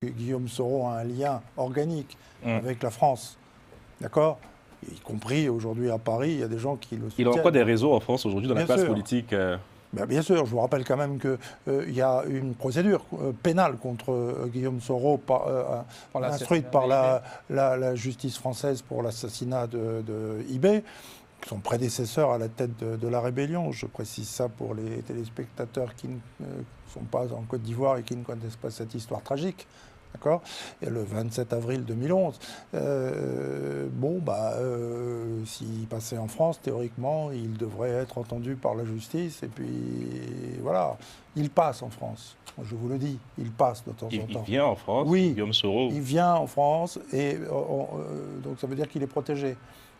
Guillaume Soro a un lien organique avec la France, d'accord? Y compris aujourd'hui à Paris, il y a des gens qui le soutiennent. Il a encore des réseaux en France aujourd'hui dans la classe sûr. politique. Bien sûr, je vous rappelle quand même qu'il y a une procédure pénale contre Guillaume Soro instruite par la justice française pour l'assassinat de Ibé, son prédécesseur à la tête de la rébellion. Je précise ça pour les téléspectateurs qui ne sont pas en Côte d'Ivoire et qui ne connaissent pas cette histoire tragique. D'accord ? Et le 27 avril 2011. S'il passait en France, théoriquement, il devrait être entendu par la justice. Et puis, voilà, il passe en France. Je vous le dis, il passe de temps en temps. Il vient en France, oui, Guillaume Soro. Il vient en France, et donc ça veut dire qu'il est protégé.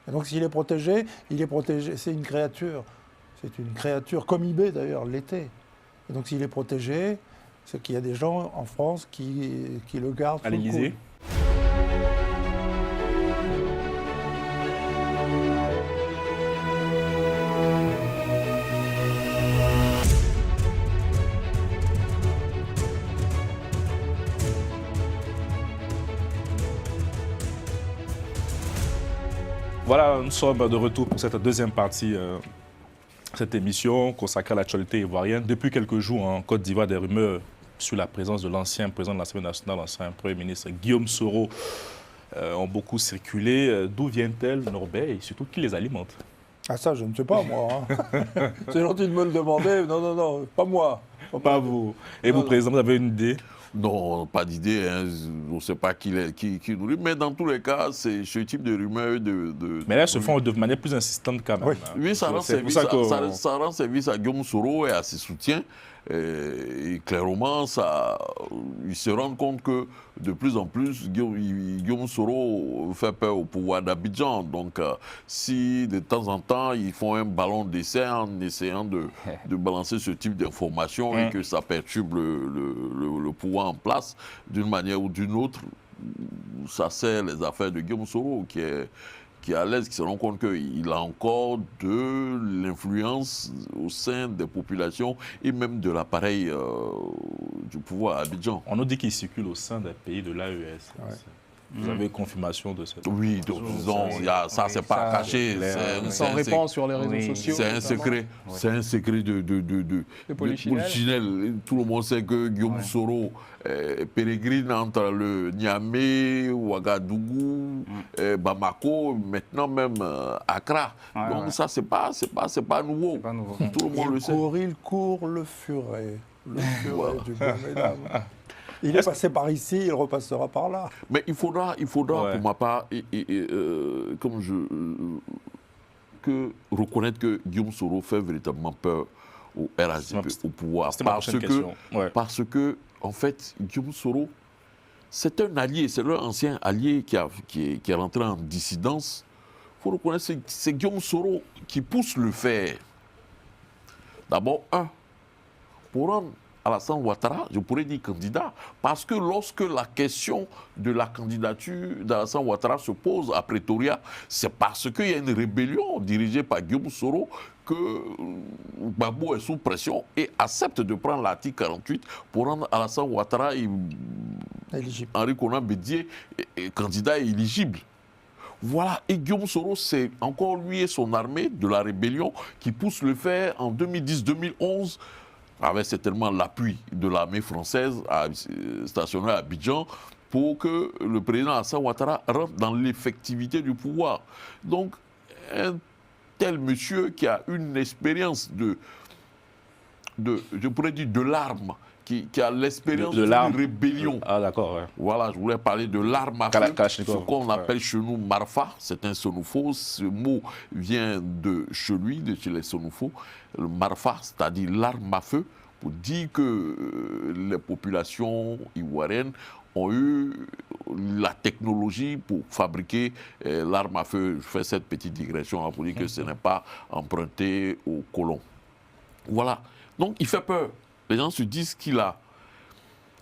Et donc s'il est protégé, c'est une créature. C'est une créature, comme Ibé d'ailleurs l'était. Et donc s'il est protégé, c'est qu'il y a des gens en France qui le gardent à l'Élysée. Voilà, nous sommes de retour pour cette deuxième partie, cette émission consacrée à l'actualité ivoirienne. Depuis quelques jours, en Côte d'Ivoire, des rumeurs sur la présence de l'ancien président de l'Assemblée nationale, l'ancien Premier ministre Guillaume Soro, ont beaucoup circulé. D'où viennent-elles, Norbert, et surtout qui les alimente? Ah ça, je ne sais pas, moi. Hein. C'est gentil de me le demander. Non, pas moi. Pas vous. Et vous, président, vous avez une idée? Non, pas d'idée. Hein. On ne sait pas qui nous dit. Mais dans tous les cas, c'est ce type de rumeurs. Mais là, elles se font de manière plus insistante quand même. Oui, oui, ça rend service à Guillaume Soro et à ses soutiens. Et clairement, ils se rendent compte que de plus en plus, Guillaume Soro fait peur au pouvoir d'Abidjan. Donc, si de temps en temps, ils font un ballon d'essai en essayant de balancer ce type d'informations et que ça perturbe le pouvoir en place d'une manière ou d'une autre, ça sert les affaires de Guillaume Soro qui est à l'aise, qui se rend compte qu'il a encore de l'influence au sein des populations et même de l'appareil du pouvoir à Abidjan. On nous dit qu'il circule au sein des pays de l'AES. Ouais. Vous avez confirmation de cette... Oui, donc, disons, ça, c'est pas caché. Ça répand sur les réseaux sociaux. C'est un secret. C'est un secret de Polichinelle. Tout le monde sait que Guillaume Soro pérégrine entre le Niamey, Ouagadougou, Bamako, maintenant même Accra. Donc ça, c'est pas nouveau. Tout le monde le sait. Il court le furet. Le furet du bon mesdames. Il est passé par ici, il repassera par là. Mais il faudra pour ma part, reconnaître que Guillaume Soro fait véritablement peur au RHDP, au pouvoir. Parce que, en fait, Guillaume Soro, c'est un allié, c'est leur ancien allié qui est rentré en dissidence. Il faut reconnaître que c'est Guillaume Soro qui pousse le fer. D'abord, pour rendre Alassane Ouattara, je pourrais dire candidat, parce que lorsque la question de la candidature d'Alassane Ouattara se pose à Pretoria, c'est parce qu'il y a une rébellion dirigée par Guillaume Soro que Gbagbo est sous pression et accepte de prendre l'article 48 pour rendre Alassane Ouattara et Henri Konan Bédié candidat éligible. Voilà, et Guillaume Soro, c'est encore lui et son armée de la rébellion qui pousse le fer en 2010-2011 avec certainement l'appui de l'armée française stationnée à Abidjan pour que le président Alassane Ouattara rentre dans l'effectivité du pouvoir. Donc, un tel monsieur qui a une expérience je pourrais dire de l'arme, qui a l'expérience d'une rébellion. Ah d'accord, ouais. Voilà, je voulais parler de l'arme à feu, ce qu'on appelle chez nous Marfa, c'est un Sonoufo. Ce mot vient de chez les Sonoufos, le Marfa, c'est-à-dire l'arme à feu, pour dire que les populations ivoiriennes ont eu la technologie pour fabriquer l'arme à feu. Je fais cette petite digression pour dire que ce n'est pas emprunté aux colons. Voilà, donc il fait peur. Les gens se disent qu'il a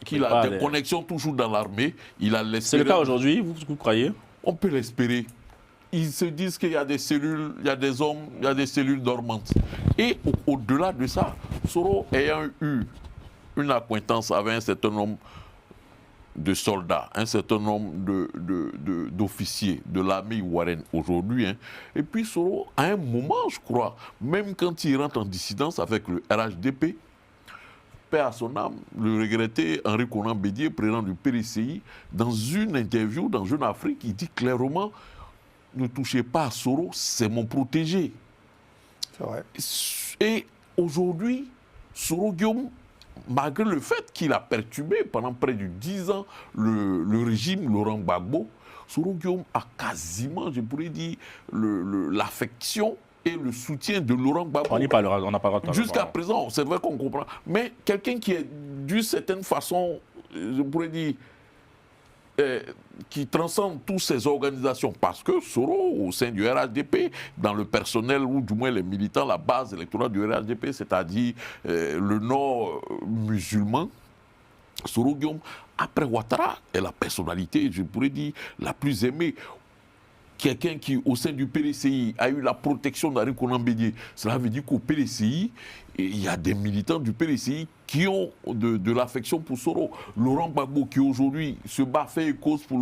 des connexions toujours dans l'armée. C'est le cas aujourd'hui, vous croyez? On peut l'espérer. Ils se disent qu'il y a des cellules, il y a des hommes, il y a des cellules dormantes. Et au-delà de ça, Soro ayant eu une acquaintance avec un certain homme de soldats, un certain nombre d'officiers de l'armée ivoirienne aujourd'hui. Hein. Et puis Soro, à un moment, je crois, même quand il rentre en dissidence avec le RHDP, paix à son âme, le regretté Henri Konan Bédié, président du PDCI, dans une interview dans Jeune Afrique, il dit clairement « Ne touchez pas à Soro, c'est mon protégé ». C'est vrai. Et aujourd'hui, Soro Guillaume, malgré le fait qu'il a perturbé pendant près de 10 ans le régime Laurent Gbagbo, Soro Guillaume a quasiment, je pourrais dire, l'affection et le soutien de Laurent Gbagbo. On y parlera, on n'a pas le temps. Jusqu'à présent, c'est vrai qu'on comprend. Mais quelqu'un qui est d'une certaine façon, je pourrais dire, qui transcende toutes ces organisations, parce que Soro, au sein du RHDP, dans le personnel, ou du moins les militants, la base électorale du RHDP, c'est-à-dire le Nord musulman, Soro Guillaume, après Ouattara, est la personnalité, je pourrais dire, la plus aimée. Quelqu'un qui, au sein du PDCI, a eu la protection d'Henri Konan Bédié. Cela veut dire qu'au PDCI, il y a des militants du PDCI qui ont de l'affection pour Soro. Laurent Gbagbo, qui aujourd'hui se bat, fait cause pour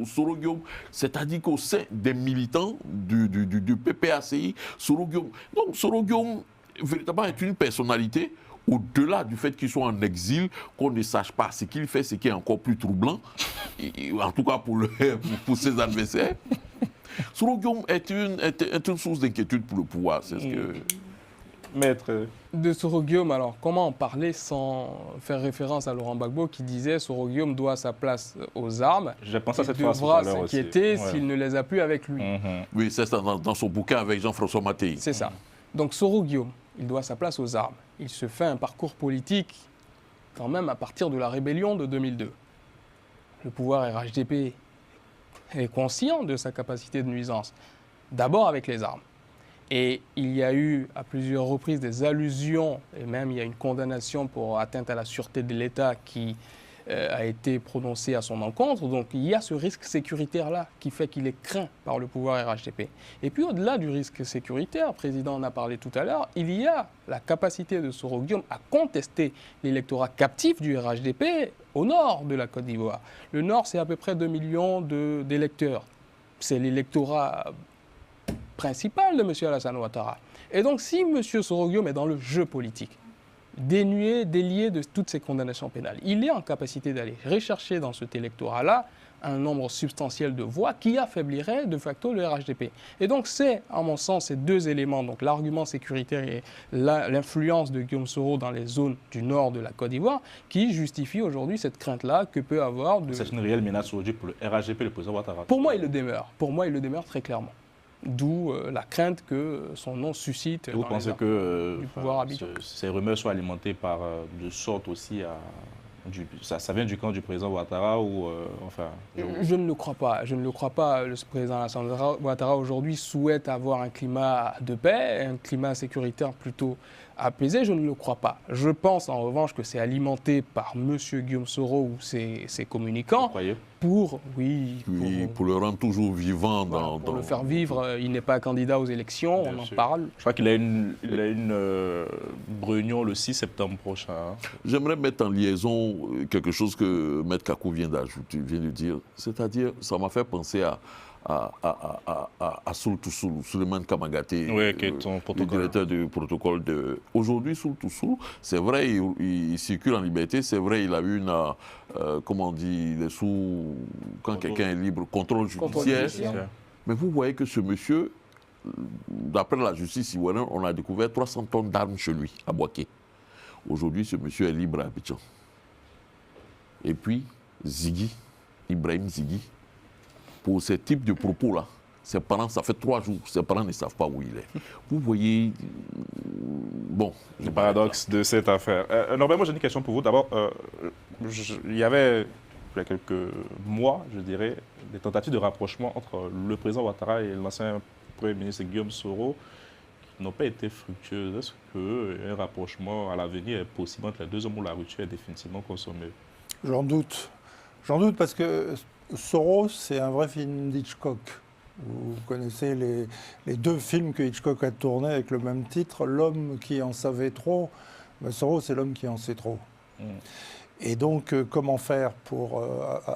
Soro Guillaume, c'est-à-dire qu'au sein des militants du PPACI, Soro Guillaume. Donc Soro Guillaume, véritablement, est une personnalité. Au-delà du fait qu'il soit en exil, qu'on ne sache pas ce qu'il fait, ce qui est encore plus troublant, en tout cas pour ses adversaires. Soro Guillaume est une source d'inquiétude pour le pouvoir. C'est ce que... Maître. De Soro Guillaume, alors, comment en parler sans faire référence à Laurent Gbagbo qui disait Soro Guillaume doit sa place aux armes. J'ai pensé à cette phrase. Il devra s'inquiéter s'il ne les a plus avec lui. Oui, c'est ça, dans son bouquin avec Jean-François Mattei. C'est ça. Donc Soro Guillaume, il doit sa place aux armes. Il se fait un parcours politique quand même à partir de la rébellion de 2002. Le pouvoir RHDP est conscient de sa capacité de nuisance, d'abord avec les armes. Et il y a eu à plusieurs reprises des allusions, et même il y a une condamnation pour atteinte à la sûreté de l'État qui a été prononcée à son encontre. Donc il y a ce risque sécuritaire-là qui fait qu'il est craint par le pouvoir RHDP. Et puis au-delà du risque sécuritaire, le président en a parlé tout à l'heure, il y a la capacité de Soro Guillaume à contester l'électorat captif du RHDP au nord de la Côte d'Ivoire. Le nord, c'est à peu près 2 millions d'électeurs. C'est l'électorat principal de M. Alassane Ouattara. Et donc, si M. Soro Guillaume est dans le jeu politique, délié de toutes ces condamnations pénales, il est en capacité d'aller rechercher dans cet électorat-là un nombre substantiel de voix qui affaiblirait de facto le RHDP. Et donc, c'est, à mon sens, ces deux éléments, donc l'argument sécuritaire et l'influence de Guillaume Soro dans les zones du nord de la Côte d'Ivoire, qui justifient aujourd'hui cette crainte-là que peut avoir de... C'est une réelle menace aujourd'hui pour le RHDP, le président Ouattara. Pour moi, il le demeure. Pour moi, il le demeure très clairement. D'où la crainte que son nom suscite. Et vous pensez que du pouvoir ces rumeurs soient alimentées par de sorte aussi à... Ça vient du camp du président Ouattara ou enfin... Je ne le crois pas. Je ne le crois pas. Le président Alassane Ouattara aujourd'hui souhaite avoir un climat de paix, un climat sécuritaire plutôt apaisé. Je ne le crois pas. Je pense en revanche que c'est alimenté par M. Guillaume Soro ou ses communicants. Vous croyez ? Pour le rendre toujours vivant. Voilà, pour le faire vivre. Il n'est pas candidat aux élections, on en parle. Je crois qu'il a une réunion le 6 septembre prochain. Hein. J'aimerais mettre en liaison quelque chose que Maître Kakou vient de dire. C'est-à-dire, ça m'a fait penser à Soul to Soul, Souleymane Kamagaté, le directeur du protocole de... Aujourd'hui, Soul to Soul, c'est vrai, il circule en liberté, c'est vrai, il a eu une, comment on dit, il est sous, quand quelqu'un est libre, contrôle judiciaire. Mais vous voyez que ce monsieur, d'après la justice ivoirienne, on a découvert 300 tonnes d'armes chez lui, à Boaké. Aujourd'hui, ce monsieur est libre à Abidjan. Et puis, Ibrahim Ziggy, pour ce type de propos-là, ses parents, ça fait 3 jours, ses parents ne savent pas où il est. Vous voyez, bon... Le paradoxe de cette affaire. Norbert, moi j'ai une question pour vous. D'abord, il y avait, il y a quelques mois, je dirais, des tentatives de rapprochement entre le président Ouattara et l'ancien Premier ministre Guillaume Soro qui n'ont pas été fructueuses. Est-ce qu'un rapprochement à l'avenir est possible entre les deux hommes ou la rupture est définitivement consommée? J'en doute. J'en doute parce que Soro, c'est un vrai film d'Hitchcock. Vous connaissez les 2 films que Hitchcock a tournés avec le même titre, L'homme qui en savait trop. Ben, Soro, c'est l'homme qui en sait trop. Et donc, comment faire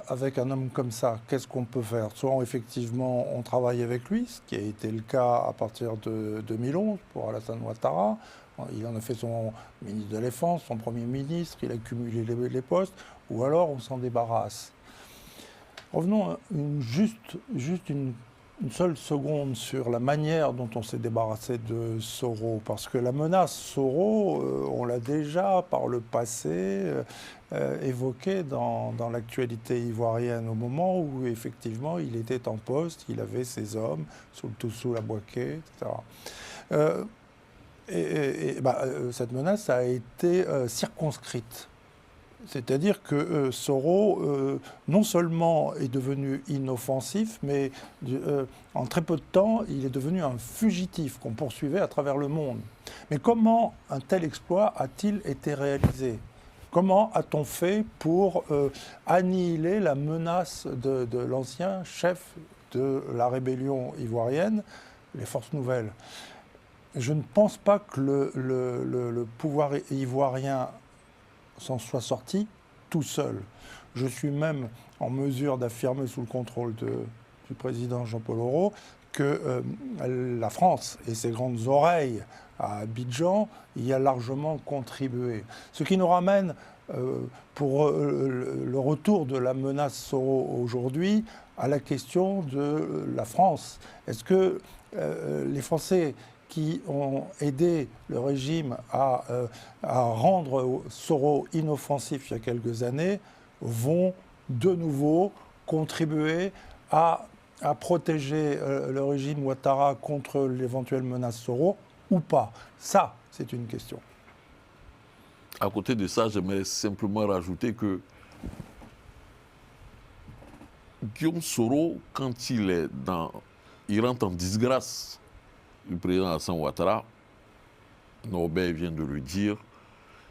avec un homme comme ça? Qu'est-ce qu'on peut faire? Soit effectivement, on travaille avec lui, ce qui a été le cas à partir de 2011 pour Alassane Ouattara. Il en a fait son ministre de la Défense, son Premier ministre, il a cumulé les postes, ou alors on s'en débarrasse. Revenons juste une seule seconde sur la manière dont on s'est débarrassé de Soro, parce que la menace Soro, on l'a déjà par le passé évoquée dans l'actualité ivoirienne, au moment où effectivement il était en poste, il avait ses hommes, sous la Boaké, etc. Cette menace a été circonscrite. C'est-à-dire que Soro, non seulement est devenu inoffensif, mais en très peu de temps, il est devenu un fugitif qu'on poursuivait à travers le monde. Mais comment un tel exploit a-t-il été réalisé? Comment a-t-on fait pour annihiler la menace de l'ancien chef de la rébellion ivoirienne, les Forces Nouvelles? Je ne pense pas que le pouvoir ivoirien s'en soit sorti tout seul. Je suis même en mesure d'affirmer sous le contrôle du président Jean-Paul Aureau que la France et ses grandes oreilles à Abidjan y a largement contribué. Ce qui nous ramène pour le retour de la menace Soro aujourd'hui à la question de la France. Est-ce que les Français qui ont aidé le régime à rendre Soro inoffensif il y a quelques années, vont de nouveau contribuer à protéger le régime Ouattara contre l'éventuelle menace Soro ou pas? Ça, c'est une question. À côté de ça, j'aimerais simplement rajouter que Guillaume Soro, quand il rentre en disgrâce, le président Alassane Ouattara, Norbert vient de le dire,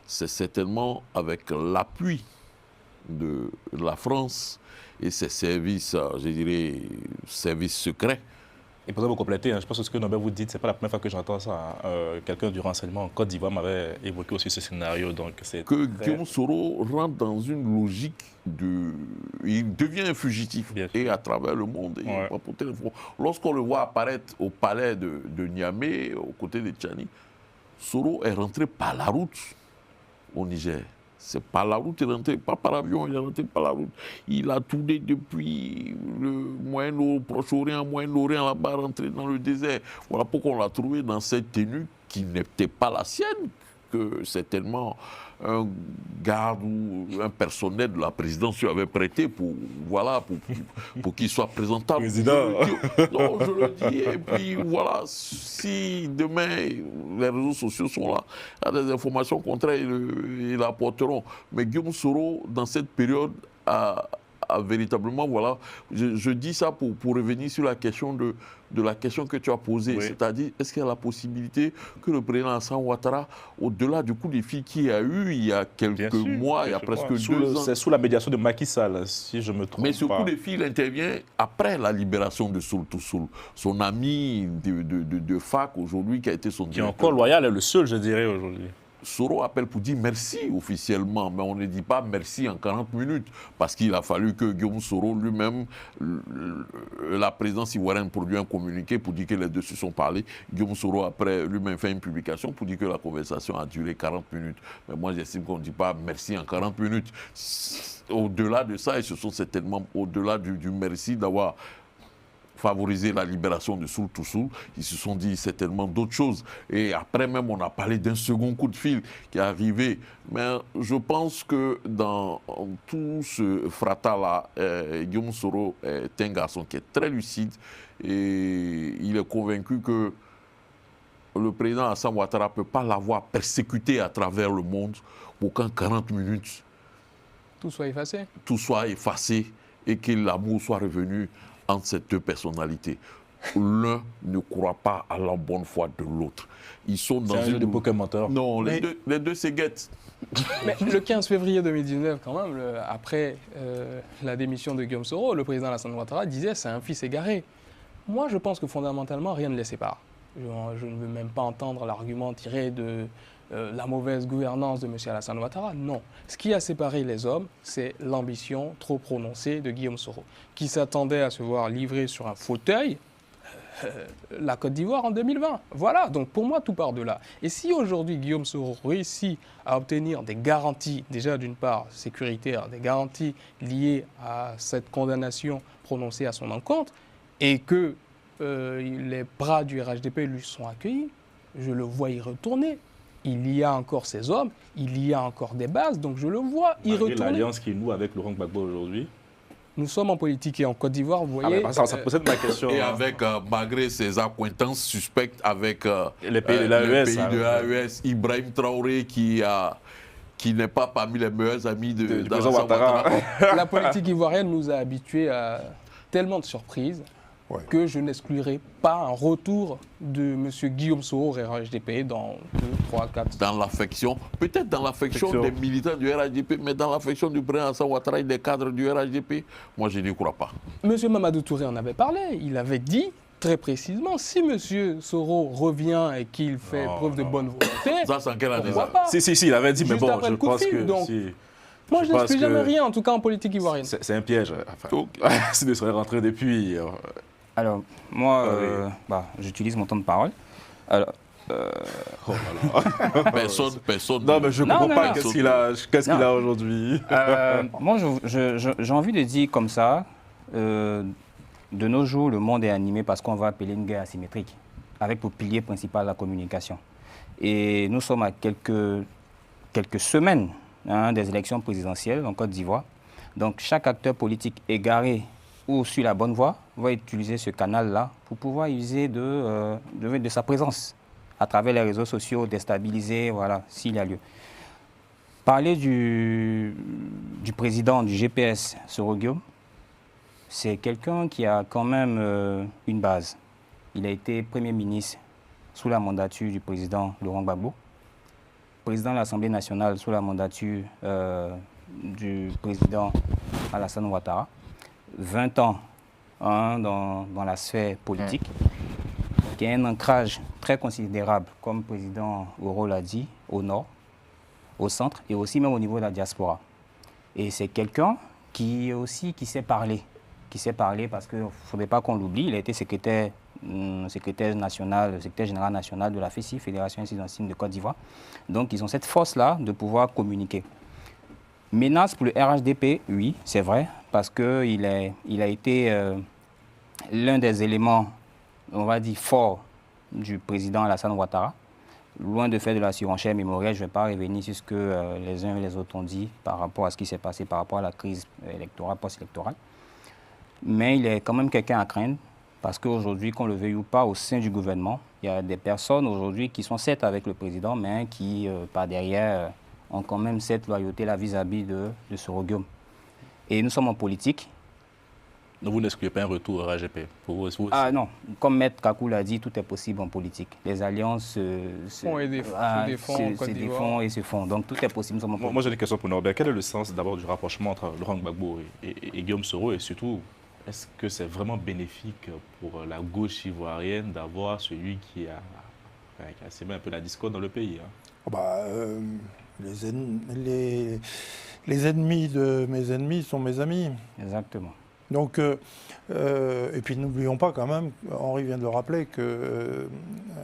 c'est certainement avec l'appui de la France et ses services, je dirais, services secrets. Et pour vous compléter, je pense que ce que Norbert vous dit, ce n'est pas la première fois que j'entends ça. Quelqu'un du renseignement en Côte d'Ivoire m'avait évoqué aussi ce scénario. Donc que Guillaume Soro rentre dans une logique il devient un fugitif et à travers le monde. Lorsqu'on le voit apparaître au palais de Niamey, aux côtés de Tchani, Soro est rentré par la route au Niger. C'est par la route, il est rentré, pas par avion, il est rentré par la route. Il a tourné depuis le Proche-Orient, Moyen-Orient, là-bas, rentré dans le désert. Voilà pourquoi on l'a trouvé dans cette tenue qui n'était pas la sienne, que certainement un garde ou un personnel de la présidence lui avait prêté pour qu'il soit présentable. Président. Non, je le dis. Et puis voilà, si demain les réseaux sociaux sont là, il y a des informations contraires, ils l'apporteront. Mais Guillaume Soro, dans cette période, a véritablement, voilà, je dis ça pour revenir sur la question de la question que tu as posée, oui. C'est-à-dire, est-ce qu'il y a la possibilité que le président Alassane Ouattara, au-delà du coup de fil qu'il y a eu il y a quelques mois, il y a presque 2 ans... C'est sous la médiation de Macky Sall, si je me trompe. Mais ce coup de fil intervient après la libération de Soul Toussoul, son ami de fac aujourd'hui qui a été son directeur. Qui est encore loyal, est le seul, je dirais, aujourd'hui. Soro appelle pour dire merci officiellement, mais on ne dit pas merci en 40 minutes, parce qu'il a fallu que Guillaume Soro lui-même, la présidence ivoirienne produit un communiqué pour dire que les deux se sont parlé. Guillaume Soro, après, lui-même fait une publication pour dire que la conversation a duré 40 minutes. Mais moi, j'estime qu'on ne dit pas merci en 40 minutes. Au-delà de ça, et ce sont certainement au-delà du merci d'avoir favoriser la libération de Soul Toussoul, ils se sont dit certainement d'autres choses. Et après même, on a parlé d'un second coup de fil qui est arrivé. Mais je pense que dans tout ce frata-là, Guillaume Soro est un garçon qui est très lucide et il est convaincu que le président Alassane Ouattara ne peut pas l'avoir persécuté à travers le monde pour qu'en 40 minutes, tout soit effacé. Tout soit effacé et que l'amour soit revenu entre ces deux personnalités. L'un ne croit pas à la bonne foi de l'autre. Ils sont dans un jeu de poker menteur. Non, les deux s'éguettent. Mais le 15 février 2019, quand même, après la démission de Guillaume Soro, le président Alassane Ouattara disait « c'est un fils égaré ». Moi, je pense que fondamentalement, rien ne les sépare. Je ne veux même pas entendre l'argument tiré la mauvaise gouvernance de M. Alassane Ouattara. Non. Ce qui a séparé les hommes, c'est l'ambition trop prononcée de Guillaume Soro, qui s'attendait à se voir livrer sur un fauteuil la Côte d'Ivoire en 2020. Voilà, donc pour moi, tout part de là. Et si aujourd'hui Guillaume Soro réussit à obtenir des garanties, déjà d'une part sécuritaires, des garanties liées à cette condamnation prononcée à son encontre, et que les bras du RHDP lui sont accueillis, je le vois y retourner. Il y a encore ces hommes, il y a encore des bases, donc je le vois y retourner. L'alliance qui est nous avec Laurent Gbagbo aujourd'hui. Nous sommes en politique et en Côte d'Ivoire, vous voyez. Ça possède ma question. Et avec, malgré ses accointances suspectes avec les pays de l'AES, Ibrahim Traoré qui n'est pas parmi les meilleurs amis du président Ouattara. La politique ivoirienne nous a habitués à tellement de surprises que je n'exclurai pas un retour de M. Guillaume Soro au RHDP dans 2, 3, 4... Dans l'affection, peut-être dans l'affection des militants du RHDP, mais dans l'affection du président Alassane Ouattara et des cadres du RHDP, moi je n'y crois pas. M. Mamadou Touré en avait parlé, il avait dit très précisément, si M. Soro revient et qu'il fait preuve de bonne volonté, ça, c'est en quelle année ça pas. Si, il avait dit, mais bon, je pense que... Donc, moi, je n'exclus jamais rien, en tout cas en politique ivoirienne. C'est un piège. Enfin, s'il ne serait rentré depuis... Alors, moi, j'utilise mon temps de parole. Alors, oh là là. Personne. Non, mais je ne comprends pas qu'est-ce qu'il a aujourd'hui. Moi, j'ai envie de dire comme ça, de nos jours, le monde est animé parce qu'on va appeler une guerre asymétrique, avec pour pilier principal la communication. Et nous sommes à quelques semaines des élections présidentielles en Côte d'Ivoire. Donc, chaque acteur politique égaré ou sur la bonne voie va utiliser ce canal-là pour pouvoir user de sa présence à travers les réseaux sociaux, déstabiliser, voilà, s'il y a lieu. Parler du président du GPS, Soro Guillaume, c'est quelqu'un qui a quand même une base. Il a été Premier ministre sous la mandature du président Laurent Gbagbo, président de l'Assemblée nationale sous la mandature du président Alassane Ouattara, 20 ans dans la sphère politique, qui a un ancrage très considérable, comme le président Oro l'a dit, au nord, au centre et aussi même au niveau de la diaspora. Et c'est quelqu'un qui sait parler. Qui sait parler parce qu'il ne faudrait pas qu'on l'oublie, il a été secrétaire général national de la FECI, Fédération incidentine de Côte d'Ivoire. Donc ils ont cette force-là de pouvoir communiquer. Menace pour le RHDP, oui, c'est vrai, parce qu'il a été l'un des éléments, on va dire, forts du président Alassane Ouattara. Loin de faire de la surenchère mémorielle, je ne vais pas revenir sur ce que les uns et les autres ont dit par rapport à ce qui s'est passé, par rapport à la crise électorale, post-électorale. Mais il est quand même quelqu'un à craindre, parce qu'aujourd'hui, qu'on le veuille ou pas, au sein du gouvernement, il y a des personnes aujourd'hui qui sont certes avec le président, mais qui, par derrière, ont quand même cette loyauté-là vis-à-vis de Soro Guillaume. Et nous sommes en politique. Donc vous n'excluez pas un retour au RHDP pour vous aussi. Ah non, comme Maître Kakou l'a dit, tout est possible en politique. Les alliances se défont et se font. Donc tout est possible. Moi j'ai une question pour Norbert. Quel est le sens d'abord du rapprochement entre Laurent Gbagbo et Guillaume Soro, et surtout, est-ce que c'est vraiment bénéfique pour la gauche ivoirienne d'avoir celui qui a semé un peu la discorde dans le pays, Les ennemis de mes ennemis sont mes amis. Exactement. Donc, et puis n'oublions pas quand même, Henri vient de le rappeler, que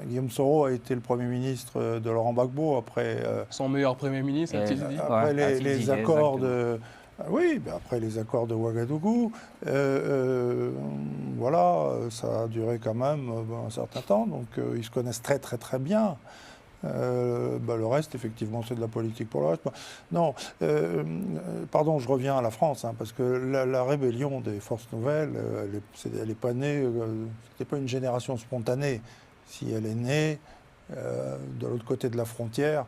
Guillaume Soro a été le Premier ministre de Laurent Gbagbo après... Son meilleur Premier ministre, a-t-il dit. Après les accords de... Oui, après les accords de Ouagadougou, voilà, ça a duré quand même un certain temps, donc ils se connaissent très très très bien. Le reste, effectivement, c'est de la politique pour le reste. Non, pardon, je reviens à la France, parce que la rébellion des forces nouvelles, elle n'est pas née, c'était pas une génération spontanée. Si elle est née de l'autre côté de la frontière,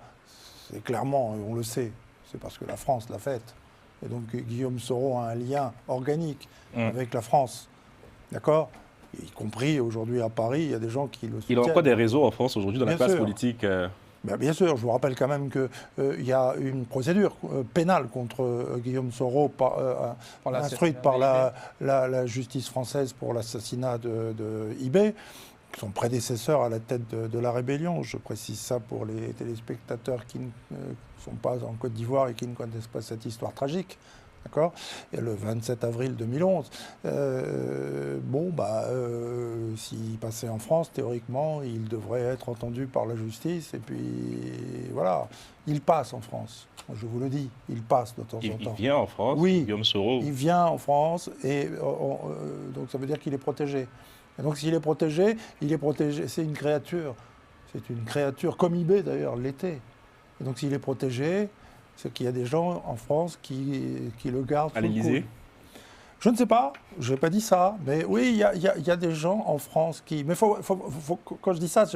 c'est clairement, et on le sait, c'est parce que la France l'a faite. Et donc Guillaume Soro a un lien organique avec la France, d'accord ? Y compris aujourd'hui à Paris, il y a des gens qui le soutiennent. Il y a encore des réseaux en France aujourd'hui dans la classe politique Bien sûr, je vous rappelle quand même qu'il y a une procédure pénale contre Guillaume Soro instruite par la justice française pour l'assassinat de Ibé, son prédécesseur à la tête de la rébellion. Je précise ça pour les téléspectateurs qui ne sont pas en Côte d'Ivoire et qui ne connaissent pas cette histoire tragique. D'accord ? Et le 27 avril 2011. S'il passait en France, théoriquement, il devrait être entendu par la justice. Et puis, voilà, il passe en France. Je vous le dis, il passe de temps en temps. Il vient en France, oui, Guillaume Soro. Il vient en France, et donc ça veut dire qu'il est protégé. Et donc s'il est protégé, c'est une créature. C'est une créature, comme eBay d'ailleurs, l'était. Et donc s'il est protégé, c'est qu'il y a des gens en France qui le gardent. À l'Élysée ? Je ne sais pas, je n'ai pas dit ça, mais oui, il y a des gens en France qui... Mais quand je dis ça,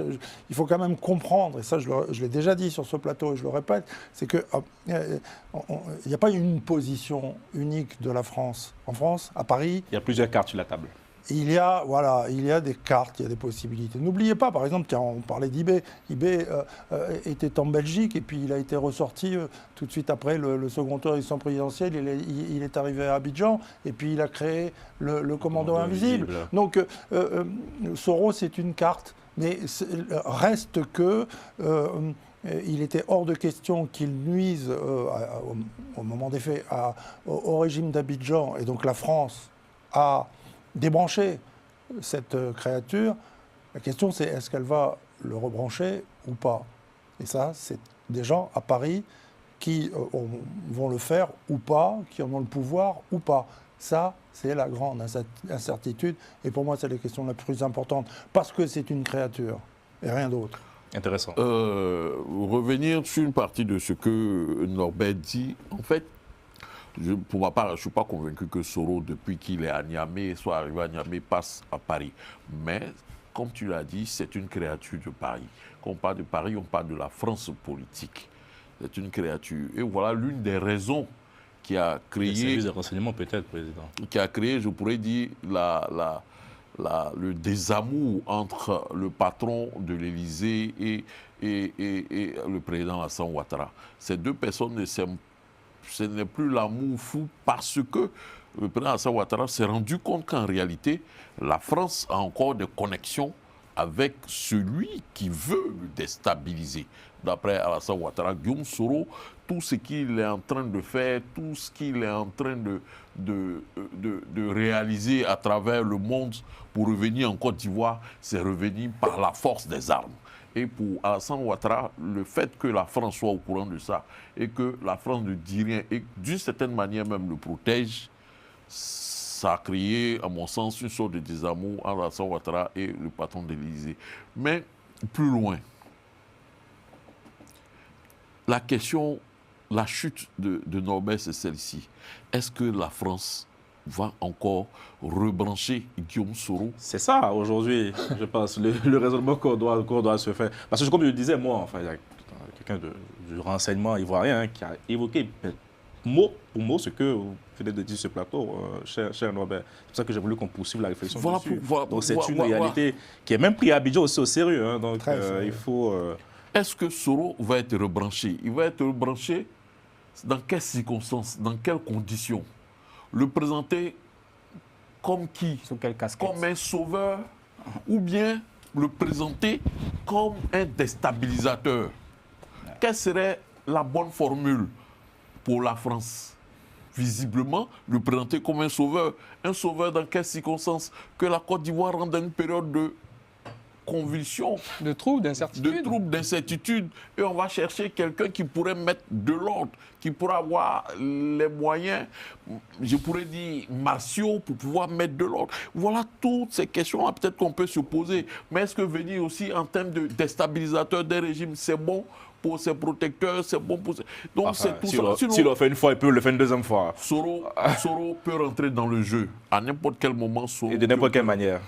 il faut quand même comprendre, et ça je l'ai déjà dit sur ce plateau et je le répète, c'est qu'il n'y a pas une position unique de la France. En France, à Paris... Il y a plusieurs cartes sur la table. Il y a des cartes, il y a des possibilités. N'oubliez pas, par exemple, on parlait d'eBay. eBay était en Belgique et puis il a été ressorti tout de suite après le second tour d'élection présidentielle. Il est arrivé à Abidjan et puis il a créé le commando invisible. Donc, Soro, c'est une carte, mais reste que... il était hors de question qu'il nuise, au moment des faits, au régime d'Abidjan et donc la France a débrancher cette créature. La question, c'est est-ce qu'elle va le rebrancher ou pas? Et ça, c'est des gens à Paris qui vont le faire ou pas, qui en ont le pouvoir ou pas. Ça, c'est la grande incertitude. Et pour moi, c'est la question la plus importante. Parce que c'est une créature et rien d'autre. Intéressant. Revenir sur une partie de ce que Norbert dit, en fait, pour ma part, je ne suis pas convaincu que Soro, depuis qu'il est à Niamey, soit arrivé à Niamey, passe à Paris. Mais, comme tu l'as dit, c'est une créature de Paris. Quand on parle de Paris, on parle de la France politique. C'est une créature. Et voilà l'une des raisons qui a créé... Le service de renseignement peut-être, Président. Qui a créé, je pourrais dire, le désamour entre le patron de l'Élysée et le président Alassane Ouattara. Ces deux personnes ne s'aiment. Ce n'est plus l'amour fou parce que le président Alassane Ouattara s'est rendu compte qu'en réalité, la France a encore des connexions avec celui qui veut le déstabiliser. D'après Alassane Ouattara, Guillaume Soro, tout ce qu'il est en train de faire, tout ce qu'il est en train de réaliser à travers le monde pour revenir en Côte d'Ivoire, c'est revenir par la force des armes. Et pour Alassane Ouattara, le fait que la France soit au courant de ça et que la France ne dit rien et d'une certaine manière même le protège, ça a créé, à mon sens, une sorte de désamour entre Alassane Ouattara et le patron de l'Élysée. Mais plus loin, la question, la chute de Norbert, c'est celle-ci. Est-ce que la France va encore rebrancher Guillaume Soro? C'est ça, aujourd'hui, je pense, le raisonnement qu'on doit se faire. Parce que, comme je le disais, moi, enfin, il y a quelqu'un du renseignement ivoirien qui a évoqué mot pour mot ce que vous venez de dire sur ce plateau, cher Norbert. C'est pour ça que j'ai voulu qu'on poursuive la réflexion dessus. Donc, c'est une réalité qui est même pris à Abidjan aussi au sérieux. Hein, donc, il faut... Est-ce que Soro va être rebranché? Il va être rebranché dans quelles circonstances, dans quelles conditions? Le présenter comme qui? Sous quelle casquette? Comme un sauveur ou bien le présenter comme un déstabilisateur? Quelle serait la bonne formule pour la France? Visiblement, le présenter comme un sauveur. Un sauveur dans quelles circonstances? Que la Côte d'Ivoire rentre dans une période de convulsion, de troubles, d'incertitude. De troubles, d'incertitude. Et on va chercher quelqu'un qui pourrait mettre de l'ordre, qui pourrait avoir les moyens, je pourrais dire, martiaux pour pouvoir mettre de l'ordre. Voilà toutes ces questions-là, peut-être qu'on peut se poser. Mais est-ce que venir aussi en termes de déstabilisateur des régimes, c'est bon pour ses protecteurs, c'est bon pour... Donc enfin, c'est tout ça. S'il le fait une fois, il peut le faire une deuxième fois. Soro peut rentrer dans le jeu à n'importe quel moment. Soro et de n'importe quelle manière.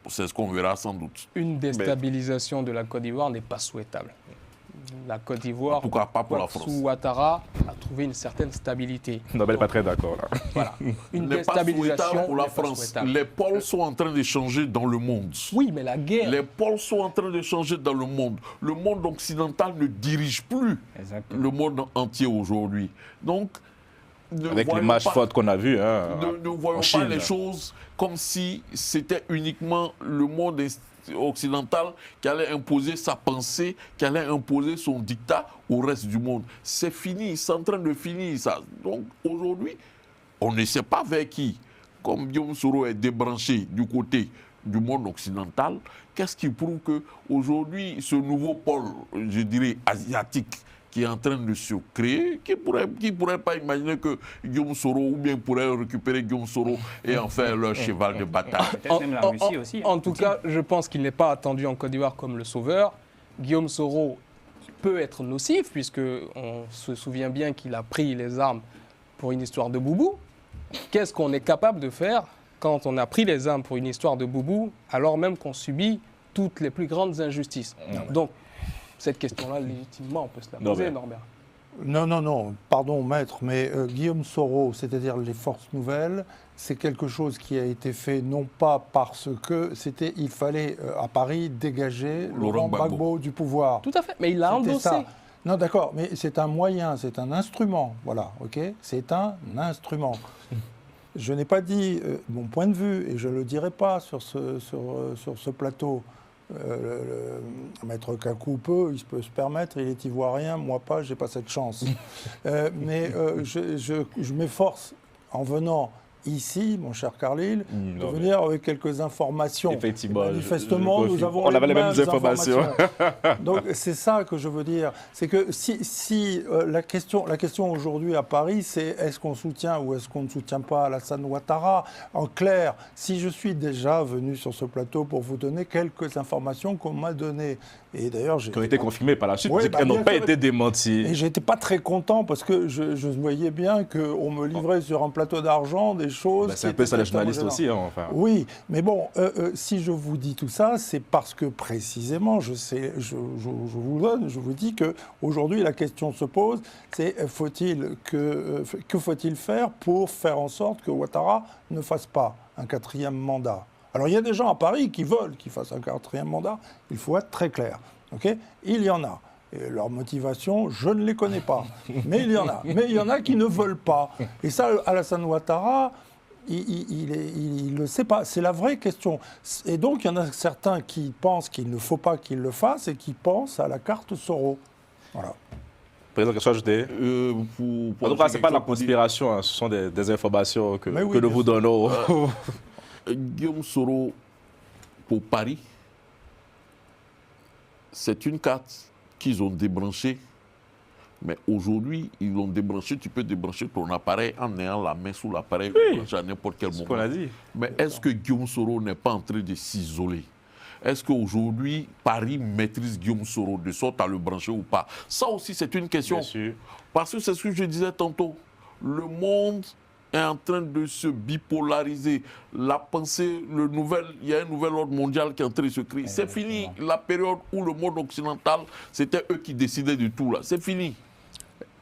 C'est ce qu'on verra sans doute. Une déstabilisation de la Côte d'Ivoire n'est pas souhaitable. La Côte d'Ivoire, en tout cas pas pour la France, sous Ouattara, a trouvé une certaine stabilité. Non, mais elle n'est pas très d'accord là. Voilà. Une déstabilisation pour la France. Les pôles sont en train de changer dans le monde. Oui, mais la guerre... Les pôles sont en train de changer dans le monde. Le monde occidental ne dirige plus le monde entier aujourd'hui. Donc, avec l'image forte qu'on a vue. Hein, ne voyons pas les choses comme si c'était uniquement le monde occidental qui allait imposer sa pensée, qui allait imposer son dictat au reste du monde. C'est fini, c'est en train de finir ça. Donc aujourd'hui, on ne sait pas vers qui. Comme Guillaume Soro est débranché du côté du monde occidental, qu'est-ce qui prouve qu'aujourd'hui, ce nouveau pôle, je dirais, asiatique, qui est en train de se créer, qui pourrait pas imaginer que Guillaume Soro, ou bien pourrait récupérer Guillaume Soro et en faire leur cheval de bataille. En tout cas, je pense qu'il n'est pas attendu en Côte d'Ivoire comme le sauveur. Guillaume Soro peut être nocif, puisqu'on se souvient bien qu'il a pris les armes pour une histoire de boubou. Qu'est-ce qu'on est capable de faire quand on a pris les armes pour une histoire de boubou, alors même qu'on subit toutes les plus grandes injustices? Donc, cette question-là, légitimement, on peut se la poser, Norbert. Non, pardon, maître, mais Guillaume Soro, c'est-à-dire les forces nouvelles, c'est quelque chose qui a été fait non pas parce que il fallait à Paris dégager Laurent Gbagbo du pouvoir. Tout à fait, mais il l'a endossé. Ça. Non, d'accord, mais c'est un moyen, c'est un instrument, voilà, ok? C'est un instrument. Je n'ai pas dit mon point de vue, et je ne le dirai pas sur ce plateau. Maître Kakou il peut se permettre, il est ivoirien, moi pas, j'ai pas cette chance. Mais je m'efforce, en venant ici, mon cher Carlyle, de venir avec quelques informations. Effectivement. Manifestement, on avait les mêmes informations. Donc c'est ça que je veux dire. C'est que si la question aujourd'hui à Paris, c'est est-ce qu'on soutient ou est-ce qu'on ne soutient pas Alassane Ouattara? En clair, si je suis déjà venu sur ce plateau pour vous donner quelques informations qu'on m'a données, et d'ailleurs qui ont été confirmées par la suite, elles n'ont pas été démenties. Et j'étais pas très content parce que je voyais bien qu'on me livrait sur un plateau d'argent des choses. C'est un peu ça les journalistes aussi. Hein, enfin. Oui, mais bon, si je vous dis tout ça, c'est parce que précisément, je vous dis qu'aujourd'hui la question se pose, c'est que faut-il faire pour faire en sorte que Ouattara ne fasse pas un 4e mandat? Alors il y a des gens à Paris qui veulent qu'il fasse un 4e mandat, il faut être très clair. Okay, il y en a. Et leur motivation, je ne les connais pas. Mais il y en a. Mais il y en a qui ne veulent pas. Et ça, Alassane Ouattara, il ne le sait pas. C'est la vraie question. Et donc, il y en a certains qui pensent qu'il ne faut pas qu'il le fasse et qui pensent à la carte Soro. Voilà. Président, quelque chose à ajouter en tout cas, ce n'est pas de la conspiration, hein, ce sont des informations que nous vous donnons. Guillaume Soro, pour Paris, c'est une carte qu'ils ont débranchée. Mais aujourd'hui, ils l'ont débranché. Tu peux débrancher ton appareil en ayant la main sous l'appareil à n'importe quel moment. Qu'on a dit. Mais est-ce que Guillaume Soro n'est pas en train de s'isoler? Est-ce qu'aujourd'hui, Paris maîtrise Guillaume Soro de sorte à le brancher ou pas? Ça aussi, c'est une question. Parce que c'est ce que je disais tantôt. Le monde est en train de se bipolariser. La pensée, il y a un nouvel ordre mondial qui est en train de se créer. C'est fini la période où le monde occidental, c'était eux qui décidaient de tout là. C'est fini.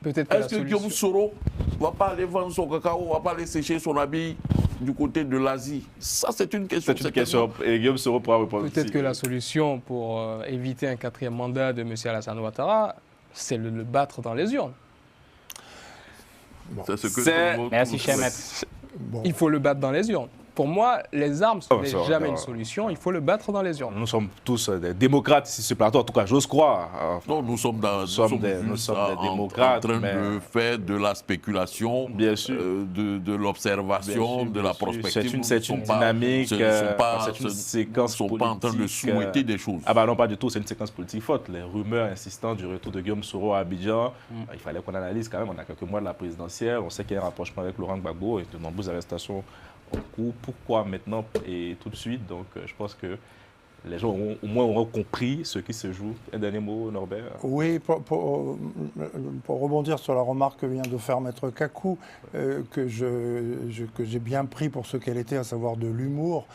Est-ce que Guillaume Soro ne va pas aller vendre son cacao, ne va pas aller sécher son habit du côté de l'Asie? Ça, c'est une question. C'est une question. Et Guillaume Soro pourra répondre. Peut-être que la solution pour éviter un 4e mandat de M. Alassane Ouattara, c'est le battre dans les urnes. Bon. C'est ce que Merci, cher maître. Bon. Il faut le battre dans les urnes. Pour moi, les armes ne sont jamais une solution. Il faut le battre dans les urnes. Nous sommes tous des démocrates ici sur ce plateau. En tout cas, j'ose croire. Non, nous sommes des démocrates. En train de faire de la spéculation, bien sûr, de l'observation, de la prospective. C'est une dynamique, c'est une séquence politique. Ils ne sont pas en train de souhaiter des choses. Ah bah non, pas du tout. C'est une séquence politique forte. Les rumeurs insistantes du retour de Guillaume Soro à Abidjan, il fallait qu'on analyse quand même. On a quelques mois de la présidentielle. On sait qu'il y a un rapprochement avec Laurent Gbagbo et de nombreuses arrestations en cours. Pourquoi maintenant et tout de suite? Donc je pense que les gens au moins auront compris ce qui se joue. Un dernier mot, Norbert? Oui, pour rebondir sur la remarque que vient de faire Maître Kakou, que j'ai bien pris pour ce qu'elle était, à savoir de l'humour.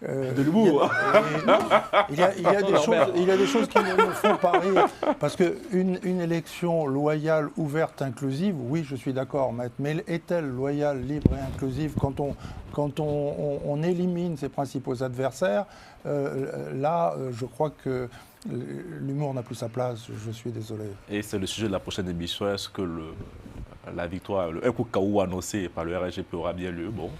De l'humour. Il y a des choses qui me font pas rire. Parce qu'une élection loyale, ouverte, inclusive, oui, je suis d'accord, Maître, mais est-elle loyale, libre et inclusive quand on élimine ses principaux adversaires? Là, je crois que l'humour n'a plus sa place, je suis désolé. Et c'est le sujet de la prochaine émission. Est-ce que la victoire, un coup KO annoncé par le RGP aura bien lieu. Bon,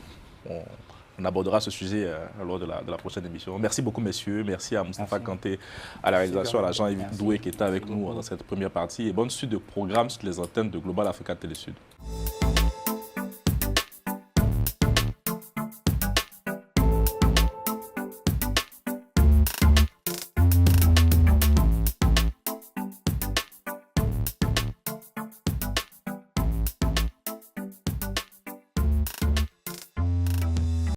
on abordera ce sujet lors de la prochaine émission. Merci beaucoup, messieurs. Merci à Moustapha Kanté, à la réalisation, à Jean-Yves Doué qui était avec nous dans cette première partie. Et bonne suite de programme sur les antennes de Global Africa Télé Sud.